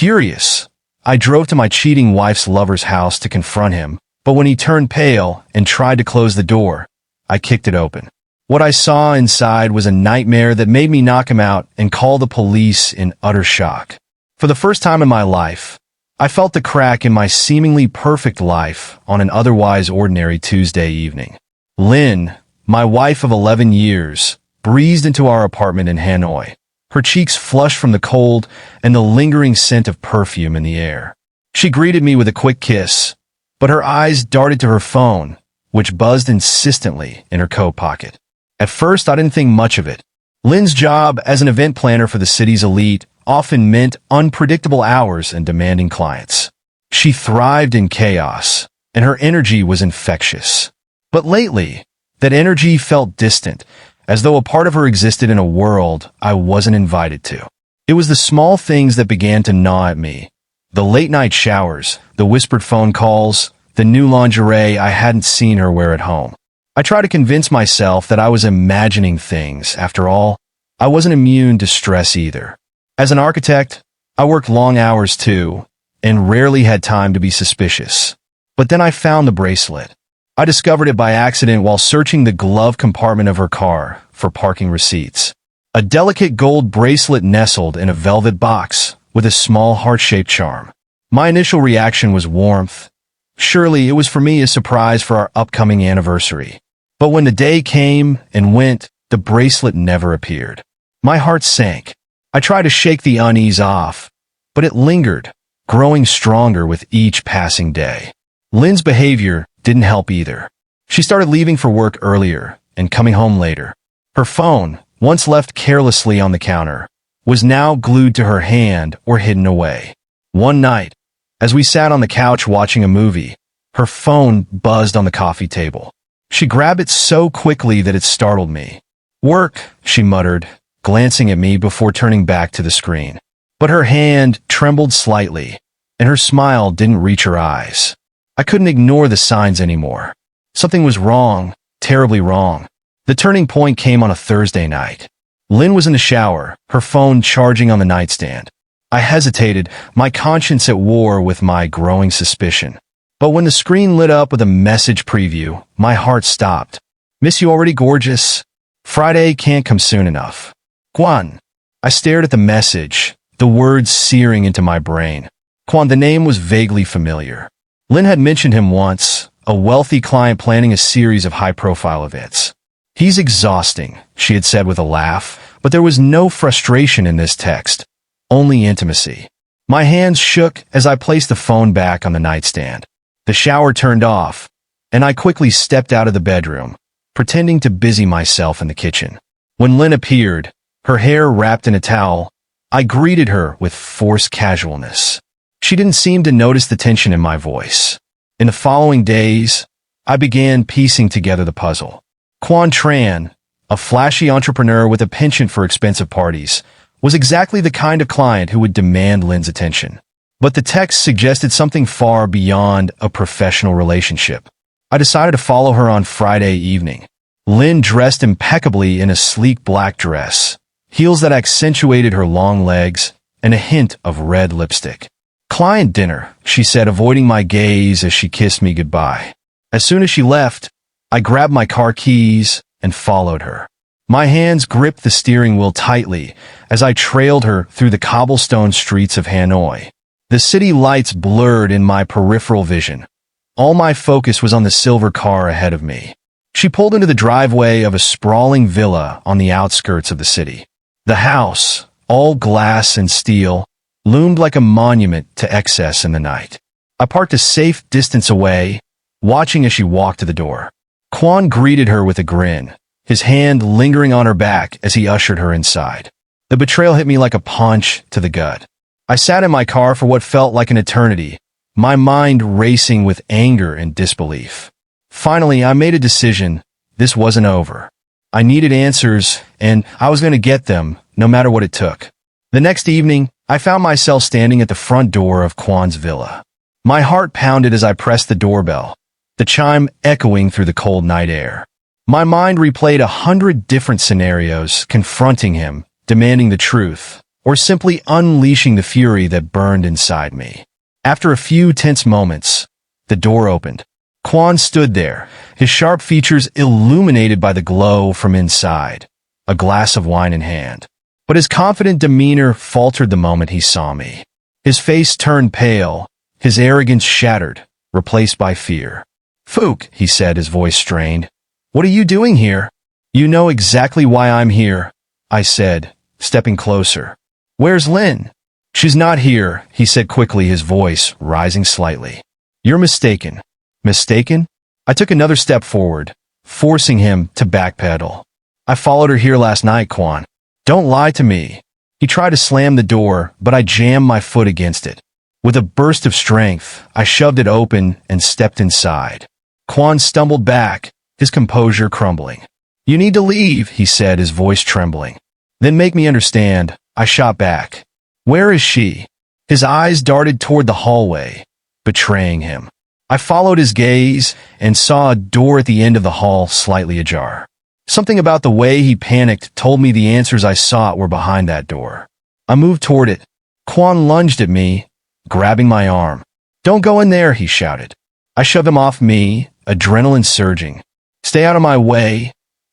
Furious, I drove to my cheating wife's lover's house to confront him, but when he turned pale and tried to close the door, I kicked it open. What I saw inside was a nightmare that made me knock him out and call the police in utter shock. For the first time in my life, I felt the crack in my seemingly perfect life on an otherwise ordinary Tuesday evening. Lynn, my wife of 11 years, breezed into our apartment in Hanoi, her cheeks flushed from the cold and the lingering scent of perfume in the air. She greeted me with a quick kiss, but her eyes darted to her phone, which buzzed insistently in her coat pocket. At first, I didn't think much of it. Lynn's job as an event planner for the city's elite often meant unpredictable hours and demanding clients. She thrived in chaos, and her energy was infectious. But lately, that energy felt distant, as though a part of her existed in a world I wasn't invited to. It was the small things that began to gnaw at me. The late-night showers, the whispered phone calls, the new lingerie I hadn't seen her wear at home. I tried to convince myself that I was imagining things. After all, I wasn't immune to stress either. As an architect, I worked long hours too, and rarely had time to be suspicious. But then I found the bracelet. I discovered it by accident while searching the glove compartment of her car for parking receipts. A delicate gold bracelet nestled in a velvet box with a small heart-shaped charm. My initial reaction was warmth. Surely it was for me a surprise for our upcoming anniversary. But when the day came and went, the bracelet never appeared. My heart sank. I tried to shake the unease off, but it lingered, growing stronger with each passing day. Lynn's behavior didn't help either. She started leaving for work earlier and coming home later. Her phone, once left carelessly on the counter, was now glued to her hand or hidden away. One night, as we sat on the couch watching a movie, her phone buzzed on the coffee table. She grabbed it so quickly that it startled me. "Work," she muttered, glancing at me before turning back to the screen. But her hand trembled slightly, and her smile didn't reach her eyes. I couldn't ignore the signs anymore. Something was wrong, terribly wrong. The turning point came on a Thursday night. Lynn was in the shower, her phone charging on the nightstand. I hesitated, my conscience at war with my growing suspicion. But when the screen lit up with a message preview, my heart stopped. "Miss you already, gorgeous. Friday can't come soon enough. Quan." I stared at the message, the words searing into my brain. Quan, the name was vaguely familiar. Lynn had mentioned him once, a wealthy client planning a series of high-profile events. "He's exhausting," she had said with a laugh, but there was no frustration in this text, only intimacy. My hands shook as I placed the phone back on the nightstand. The shower turned off, and I quickly stepped out of the bedroom, pretending to busy myself in the kitchen. When Lynn appeared, her hair wrapped in a towel, I greeted her with forced casualness. She didn't seem to notice the tension in my voice. In the following days, I began piecing together the puzzle. Quan Tran, a flashy entrepreneur with a penchant for expensive parties, was exactly the kind of client who would demand Lynn's attention. But the text suggested something far beyond a professional relationship. I decided to follow her on Friday evening. Lynn dressed impeccably in a sleek black dress, heels that accentuated her long legs, and a hint of red lipstick. "Client dinner," she said, avoiding my gaze as she kissed me goodbye. As soon as she left, I grabbed my car keys and followed her. My hands gripped the steering wheel tightly as I trailed her through the cobblestone streets of Hanoi. The city lights blurred in my peripheral vision. All my focus was on the silver car ahead of me. She pulled into the driveway of a sprawling villa on the outskirts of the city. The house, all glass and steel, loomed like a monument to excess in the night. I parked a safe distance away, watching as she walked to the door. Quan greeted her with a grin, his hand lingering on her back as he ushered her inside. The betrayal hit me like a punch to the gut. I sat in my car for what felt like an eternity, my mind racing with anger and disbelief. Finally, I made a decision. This wasn't over. I needed answers, and I was going to get them, no matter what it took. The next evening, I found myself standing at the front door of Quan's villa. My heart pounded as I pressed the doorbell, the chime echoing through the cold night air. My mind replayed 100 different scenarios, confronting him, demanding the truth, or simply unleashing the fury that burned inside me. After a few tense moments, the door opened. Quan stood there, his sharp features illuminated by the glow from inside, a glass of wine in hand. But his confident demeanor faltered the moment he saw me. His face turned pale, his arrogance shattered, replaced by fear. "Fook," he said, his voice strained. "What are you doing here?" "You know exactly why I'm here," I said, stepping closer. "Where's Lynn?" "She's not here," he said quickly, his voice rising slightly. "You're mistaken." "Mistaken?" I took another step forward, forcing him to backpedal. "I followed her here last night, Quan. Don't lie to me." He tried to slam the door, but I jammed my foot against it. With a burst of strength, I shoved it open and stepped inside. Quan stumbled back, his composure crumbling. "You need to leave," he said, his voice trembling. "Then make me understand," I shot back. "Where is she?" His eyes darted toward the hallway, betraying him. I followed his gaze and saw a door at the end of the hall slightly ajar. Something about the way he panicked told me the answers I sought were behind that door. I moved toward it. Quan lunged at me, grabbing my arm. "Don't go in there," he shouted. I shoved him off me, adrenaline surging. "Stay out of my way,"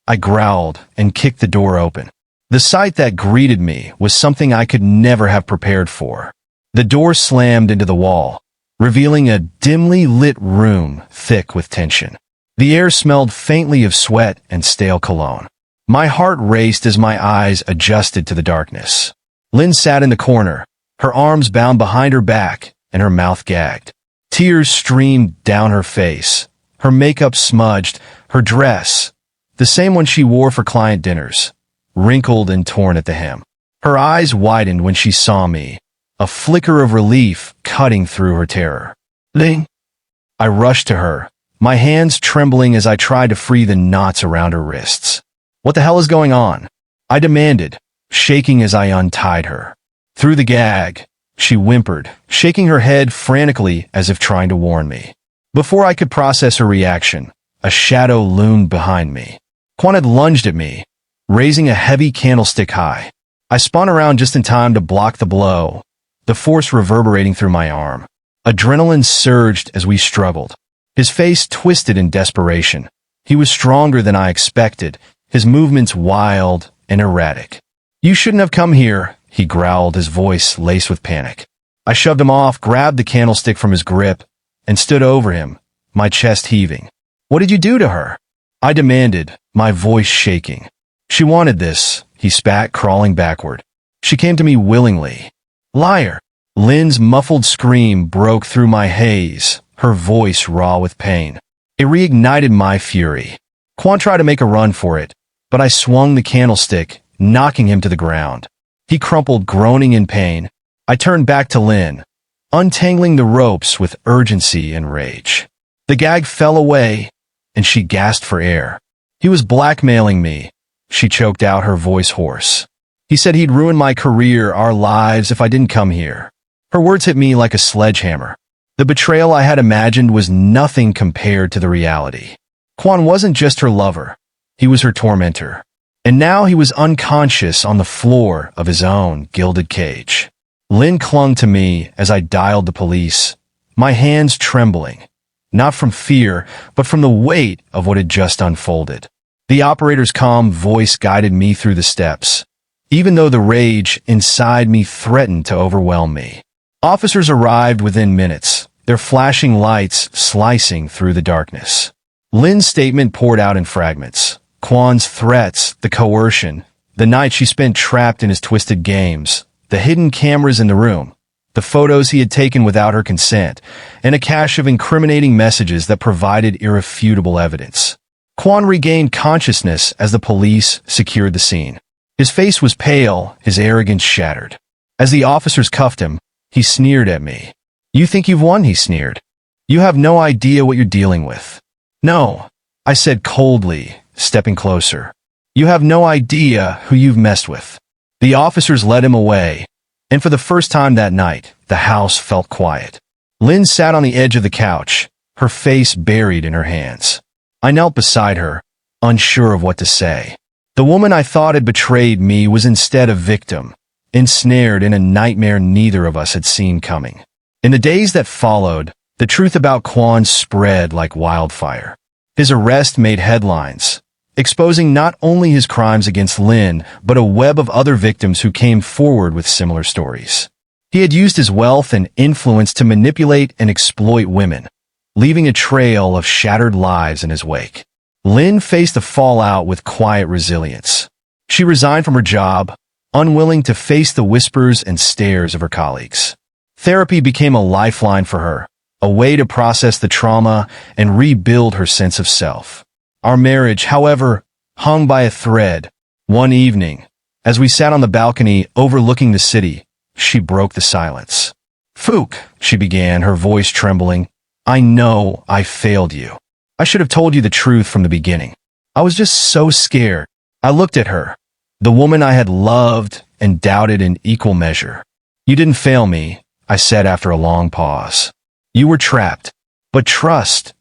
I growled and kicked the door open. The sight that greeted me was something I could never have prepared for. The door slammed into the wall, revealing a dimly lit room thick with tension. The air smelled faintly of sweat and stale cologne. My heart raced as my eyes adjusted to the darkness. Lynn sat in the corner, her arms bound behind her back and her mouth gagged. Tears streamed down her face, her makeup smudged, her dress, the same one she wore for client dinners, wrinkled and torn at the hem. Her eyes widened when she saw me, a flicker of relief cutting through her terror. "Lynn!" I rushed to her, my hands trembling as I tried to free the knots around her wrists. "What the hell is going on?" I demanded, shaking as I untied her. Through the gag, she whimpered, shaking her head frantically as if trying to warn me. Before I could process her reaction, a shadow loomed behind me. Quan had lunged at me, raising a heavy candlestick high. I spun around just in time to block the blow, the force reverberating through my arm. Adrenaline surged as we struggled. His face twisted in desperation. He was stronger than I expected, his movements wild and erratic. "You shouldn't have come here," he growled, his voice laced with panic. I shoved him off, grabbed the candlestick from his grip, and stood over him, my chest heaving. "What did you do to her?" I demanded, my voice shaking. "She wanted this," he spat, crawling backward. "She came to me willingly." "Liar!" Lynn's muffled scream broke through my haze, her voice raw with pain. It reignited my fury. Quan tried to make a run for it, but I swung the candlestick, knocking him to the ground. He crumpled, groaning in pain. I turned back to Lynn, untangling the ropes with urgency and rage. The gag fell away, and she gasped for air. "He was blackmailing me," she choked out, her voice hoarse. "He said he'd ruin my career, our lives, if I didn't come here." Her words hit me like a sledgehammer. The betrayal I had imagined was nothing compared to the reality. Quan wasn't just her lover. He was her tormentor. And now he was unconscious on the floor of his own gilded cage. Lynn clung to me as I dialed the police, my hands trembling, not from fear, but from the weight of what had just unfolded. The operator's calm voice guided me through the steps, even though the rage inside me threatened to overwhelm me. Officers arrived within minutes, their flashing lights slicing through the darkness. Lynn's statement poured out in fragments. Quan's threats, the coercion, the night she spent trapped in his twisted games, the hidden cameras in the room, the photos he had taken without her consent, and a cache of incriminating messages that provided irrefutable evidence. Quan regained consciousness as the police secured the scene. His face was pale, his arrogance shattered. As the officers cuffed him, he sneered at me. "You think you've won," he sneered. "You have no idea what you're dealing with." "No," I said coldly, stepping closer. "You have no idea who you've messed with." The officers led him away, and for the first time that night, the house felt quiet. Lynn sat on the edge of the couch, her face buried in her hands. I knelt beside her, unsure of what to say. The woman I thought had betrayed me was instead a victim, ensnared in a nightmare neither of us had seen coming. In the days that followed, the truth about Quan spread like wildfire. His arrest made headlines, exposing not only his crimes against Lin, but a web of other victims who came forward with similar stories. He had used his wealth and influence to manipulate and exploit women, leaving a trail of shattered lives in his wake. Lin faced the fallout with quiet resilience. She resigned from her job, unwilling to face the whispers and stares of her colleagues. Therapy became a lifeline for her, a way to process the trauma and rebuild her sense of self. Our marriage, however, hung by a thread. One evening, as we sat on the balcony overlooking the city, she broke the silence. "Fook," she began, her voice trembling, "I know I failed you. I should have told you the truth from the beginning. I was just so scared." I looked at her, the woman I had loved and doubted in equal measure. "You didn't fail me," I said after a long pause. "You were trapped. But trust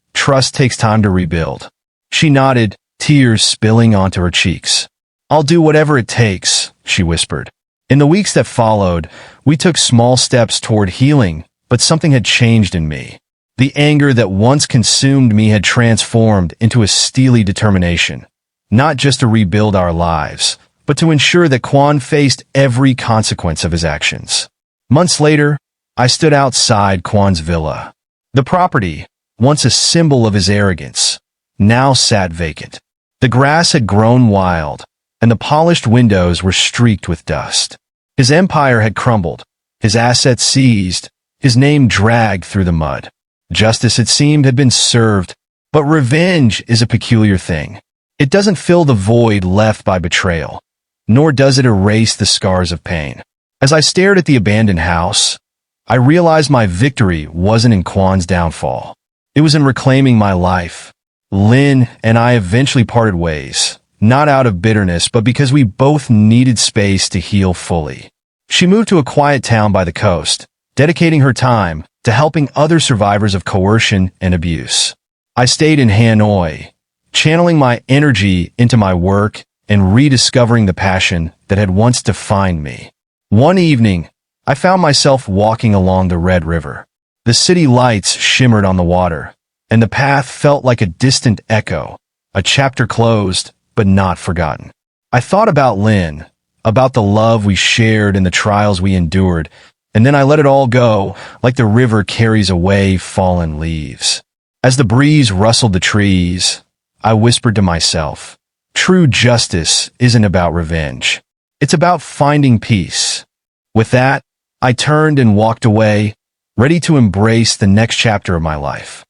takes time to rebuild." She nodded, tears spilling onto her cheeks. "I'll do whatever it takes," she whispered. In the weeks that followed, we took small steps toward healing, but something had changed in me. The anger that once consumed me had transformed into a steely determination, not just to rebuild our lives, but to ensure that Quan faced every consequence of his actions. Months later, I stood outside Quan's villa. The property, once a symbol of his arrogance, now sat vacant. The grass had grown wild, and the polished windows were streaked with dust. His empire had crumbled, his assets seized, his name dragged through the mud. Justice, it seemed, had been served, but revenge is a peculiar thing. It doesn't fill the void left by betrayal, nor does it erase the scars of pain. As I stared at the abandoned house, I realized my victory wasn't in Quan's downfall. It was in reclaiming my life. Lin and I eventually parted ways, not out of bitterness, but because we both needed space to heal fully. She moved to a quiet town by the coast, dedicating her time to helping other survivors of coercion and abuse. I stayed in Hanoi, channeling my energy into my work and rediscovering the passion that had once defined me. One evening, I found myself walking along the Red River. The city lights shimmered on the water, and the path felt like a distant echo, a chapter closed but not forgotten. I thought about Lin, about the love we shared and the trials we endured, and then I let it all go, like the river carries away fallen leaves. As the breeze rustled the trees, I whispered to myself, true justice isn't about revenge. It's about finding peace. With that, I turned and walked away, ready to embrace the next chapter of my life.